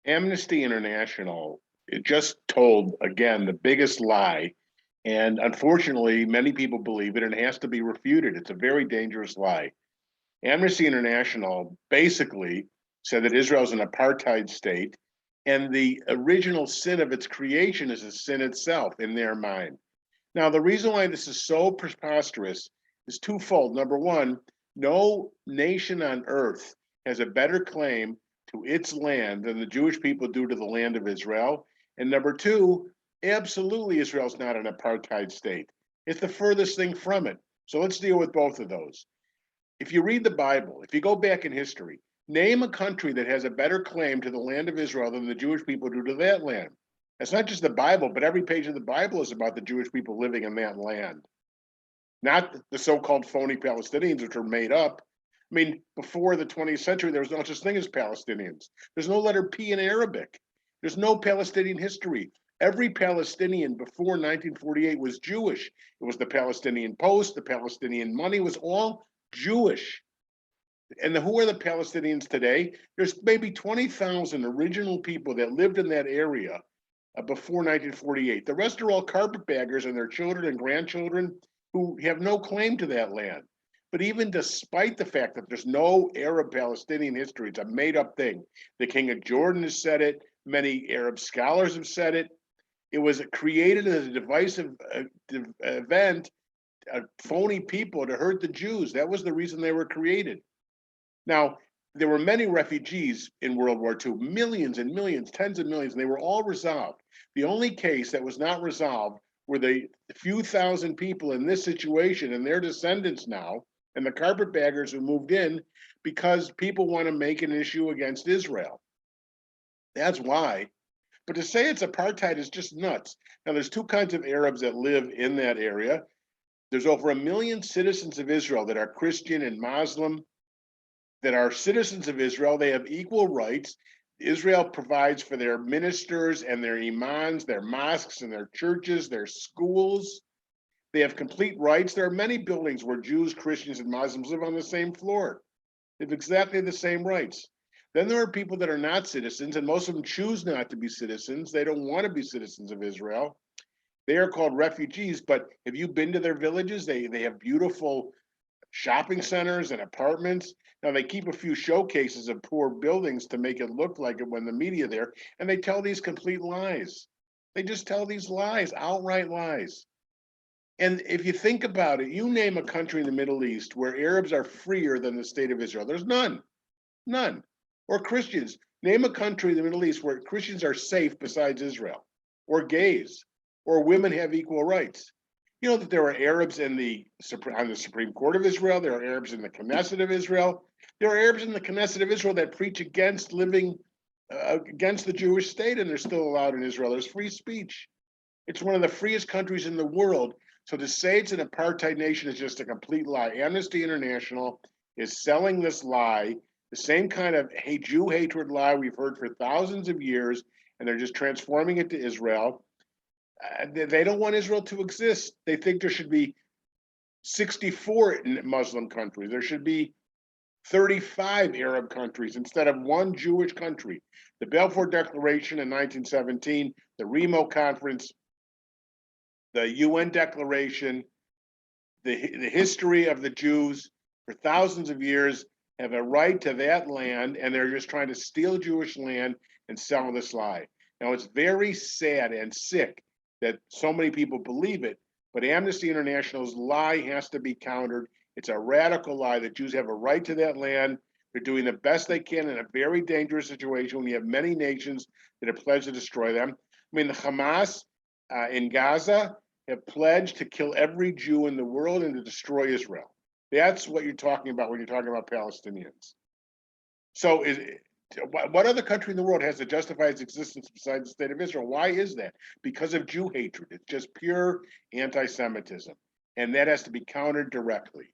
Amnesty International, it just told, again, the biggest lie. And unfortunately, many people believe it and it has to be refuted. It's a very dangerous lie. Amnesty International basically said that Israel is an apartheid state, and the original sin of its creation is a sin itself in their mind. Now, the reason why this is so preposterous is twofold. Number one, no nation on earth has a better claim to its land than the Jewish people do to the land of Israel. And number two, absolutely, Israel's not an apartheid state. It's the furthest thing from it. So let's deal with both of those. If you read the Bible, if you go back in history, name a country that has a better claim to the land of Israel than the Jewish people do to that land. It's not just the Bible, but every page of the Bible is about the Jewish people living in that land, not the so-called phony Palestinians, which are made up. I mean, before the 20th century, there was no such thing as Palestinians. There's no letter P in Arabic. There's no Palestinian history. Every Palestinian before 1948 was Jewish. It was the Palestinian Post, the Palestinian money was all Jewish. And who are the Palestinians today? There's maybe 20,000 original people that lived in that area before 1948. The rest are all carpetbaggers and their children and grandchildren who have no claim to that land. But even despite the fact that there's no Arab-Palestinian history, it's a made-up thing. The King of Jordan has said it. Many Arab scholars have said it. It was created as a divisive event, phony people to hurt the Jews. That was the reason they were created. Now, there were many refugees in World War II, millions and millions, tens of millions, and they were all resolved. The only case that was not resolved were the few thousand people in this situation and their descendants now, and the carpetbaggers who moved in because people want to make an issue against Israel. That's why. But to say it's apartheid is just nuts. Now, there's two kinds of Arabs that live in that area. There's over 1 million citizens of Israel that are Christian and Muslim, that are citizens of Israel. They have equal rights. Israel provides for their ministers and their imams, their mosques and their churches, their schools. They have complete rights. There are many buildings where Jews, Christians, and Muslims live on the same floor. They have exactly the same rights. Then there are people that are not citizens, and most of them choose not to be citizens. They don't want to be citizens of Israel. They are called refugees, but have you been to their villages? They have beautiful shopping centers and apartments. Now, they keep a few showcases of poor buildings to make it look like it when the media there, and they tell these complete lies. They just tell these lies, outright lies. And if you think about it, you name a country in the Middle East where Arabs are freer than the state of Israel. There's none, none. Or Christians. Name a country in the Middle East where Christians are safe besides Israel, or gays, or women have equal rights. You know that there are Arabs on the Supreme Court of Israel. There are Arabs in the Knesset of Israel. There are Arabs in the Knesset of Israel that preach against living against the Jewish state, and they're still allowed in Israel. There's free speech. It's one of the freest countries in the world. So to say it's an apartheid nation is just a complete lie. Amnesty International is selling this lie, the same kind of Jew hatred lie we've heard for thousands of years, and they're just transforming it to Israel. They don't want Israel to exist. They think there should be 64 Muslim countries. There should be 35 Arab countries instead of one Jewish country. The Balfour Declaration in 1917, the Remo Conference, the UN Declaration, the history of the Jews for thousands of years have a right to that land, and they're just trying to steal Jewish land and sell this lie. Now, it's very sad and sick that so many people believe it, but Amnesty International's lie has to be countered. It's a radical lie that Jews have a right to that land. They're doing the best they can in a very dangerous situation when you have many nations that have pledged to destroy them. I mean, the Hamas in Gaza have pledged to kill every Jew in the world and to destroy Israel. That's what you're talking about when you're talking about Palestinians. So what other country in the world has to justify its existence besides the state of Israel? Why is that? Because of Jew hatred. It's just pure anti-Semitism. And that has to be countered directly.